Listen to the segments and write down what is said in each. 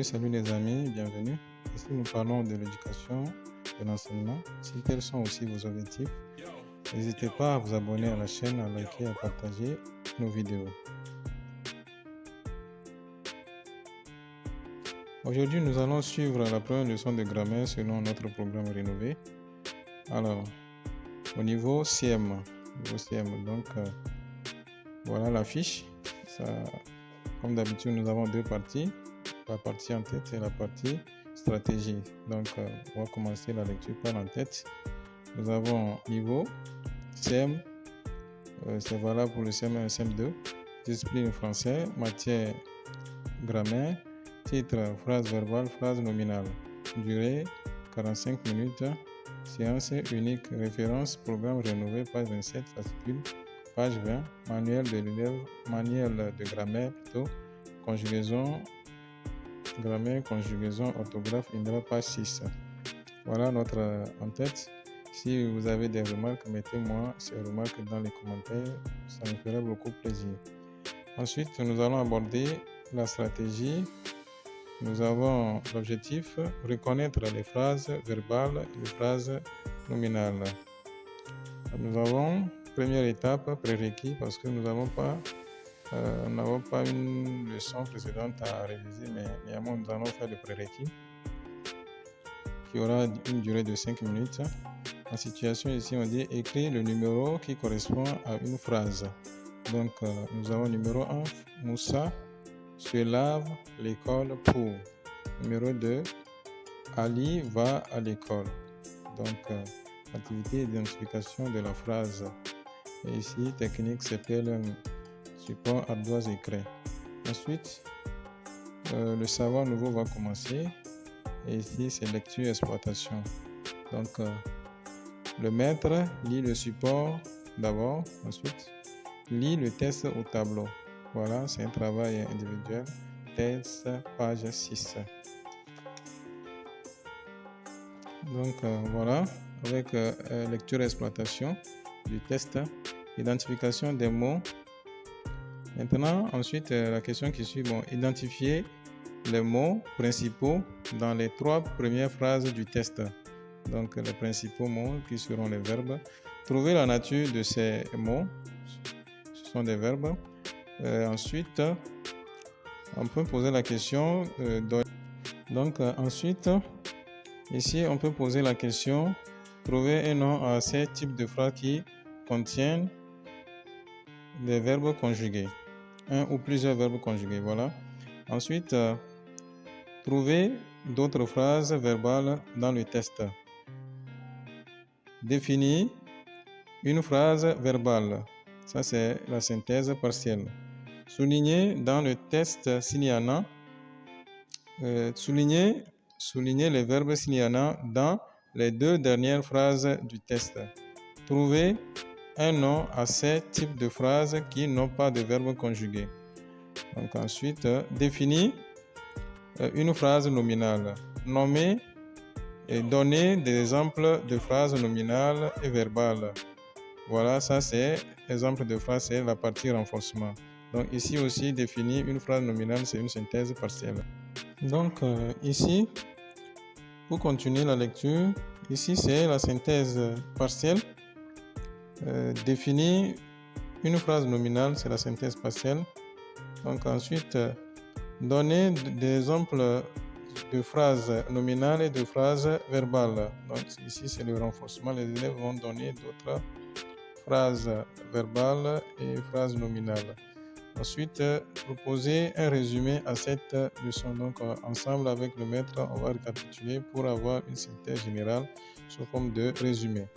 Salut les amis, bienvenue. Ici nous parlons de l'éducation, de l'enseignement. Si tels sont aussi vos objectifs, n'hésitez pas à vous abonner à la chaîne, à liker, à partager nos vidéos. Aujourd'hui, nous allons suivre la première leçon de grammaire selon notre programme rénové. Alors, au niveau CM, donc voilà la fiche. Comme d'habitude, nous avons deux parties. La partie en tête et la partie stratégie. Donc, on va commencer la lecture par en tête. Nous avons niveau CM, c'est valable pour le CM1 et CM2. Discipline français, matière grammaire, titre phrase verbale, phrase nominale. Durée 45 minutes. Séance unique, référence, programme rénové, page 27, fascicule, page 20, manuel de l'élève, manuel de grammaire plutôt, conjugaison, grammaire, conjugaison, orthographe, Indra, page 6. Voilà notre en-tête. Si vous avez des remarques, mettez-moi ces remarques dans les commentaires, ça me ferait beaucoup plaisir. Ensuite, nous allons aborder la stratégie. Nous avons l'objectif, reconnaître les phrases verbales et les phrases nominales. Nous avons, première étape, prérequis, parce que nous n'avons pas une leçon précédente à réviser, mais néanmoins nous allons faire le prérequis qui aura une durée de 5 minutes. En situation ici, on dit écrire le numéro qui correspond à une phrase. Donc nous avons numéro 1, Moussa se lave l'école pour. Numéro 2, Ali va à l'école. Donc activité d'identification de la phrase. Et ici, technique s'appelle support ardoise et craie. Ensuite, le savoir nouveau va commencer. Et ici, c'est lecture et exploitation. Donc, le maître lit le support d'abord. Ensuite, lit le test au tableau. Voilà, c'est un travail individuel. Test, page 6. Donc, voilà, avec lecture et exploitation du test, identification des mots. Maintenant, ensuite, la question qui suit, identifier les mots principaux dans les 3 premières phrases du test. Donc, les principaux mots qui seront les verbes. Trouver la nature de ces mots. Ce sont des verbes. Ensuite, on peut poser la question. Ensuite, ici, on peut poser la question. Trouver un nom à ces types de phrases qui contiennent des verbes conjugués. Un ou plusieurs verbes conjugués. Voilà. Ensuite, trouver d'autres phrases verbales dans le test. Définir une phrase verbale. Ça, c'est la synthèse partielle. Souligner dans le test s'il y en a. Souligner les verbes s'il y en a dans les 2 dernières phrases du test. Trouver un nom à ces types de phrases qui n'ont pas de verbes conjugués. Donc ensuite, définir une phrase nominale. Nommer et donner des exemples de phrases nominales et verbales. Voilà, ça c'est exemple de phrase, c'est la partie renforcement. Donc ici aussi, définir une phrase nominale, c'est une synthèse partielle. Donc ici, pour continuer la lecture, ici c'est la synthèse partielle. Définir une phrase nominale, c'est la synthèse partielle. Donc ensuite, donner des exemples de phrases nominales et de phrases verbales. Donc ici, c'est le renforcement. Les élèves vont donner d'autres phrases verbales et phrases nominales. Ensuite, proposer un résumé à cette leçon. Donc ensemble avec le maître, on va récapituler pour avoir une synthèse générale sous forme de résumé.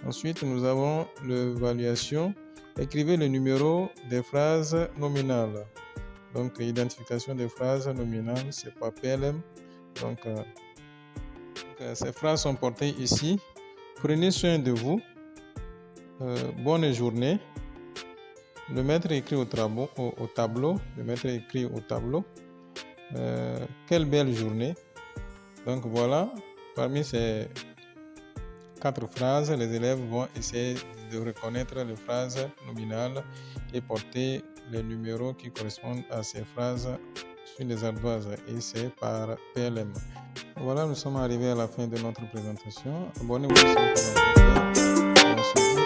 Ensuite, nous avons l'évaluation. Écrivez le numéro des phrases nominales. Donc, identification des phrases nominales, c'est par PLM. Donc, ces phrases sont portées ici. Prenez soin de vous. Bonne journée. Le maître écrit au tableau. Le maître écrit au tableau. Quelle belle journée. Donc, voilà. Parmi ces 4 phrases, les élèves vont essayer de reconnaître les phrases nominales et porter les numéros qui correspondent à ces phrases sur les ardoises et c'est par PLM. Voilà, nous sommes arrivés à la fin de notre présentation. Abonnez-vous si vous ne l'avez pas fait. On se dit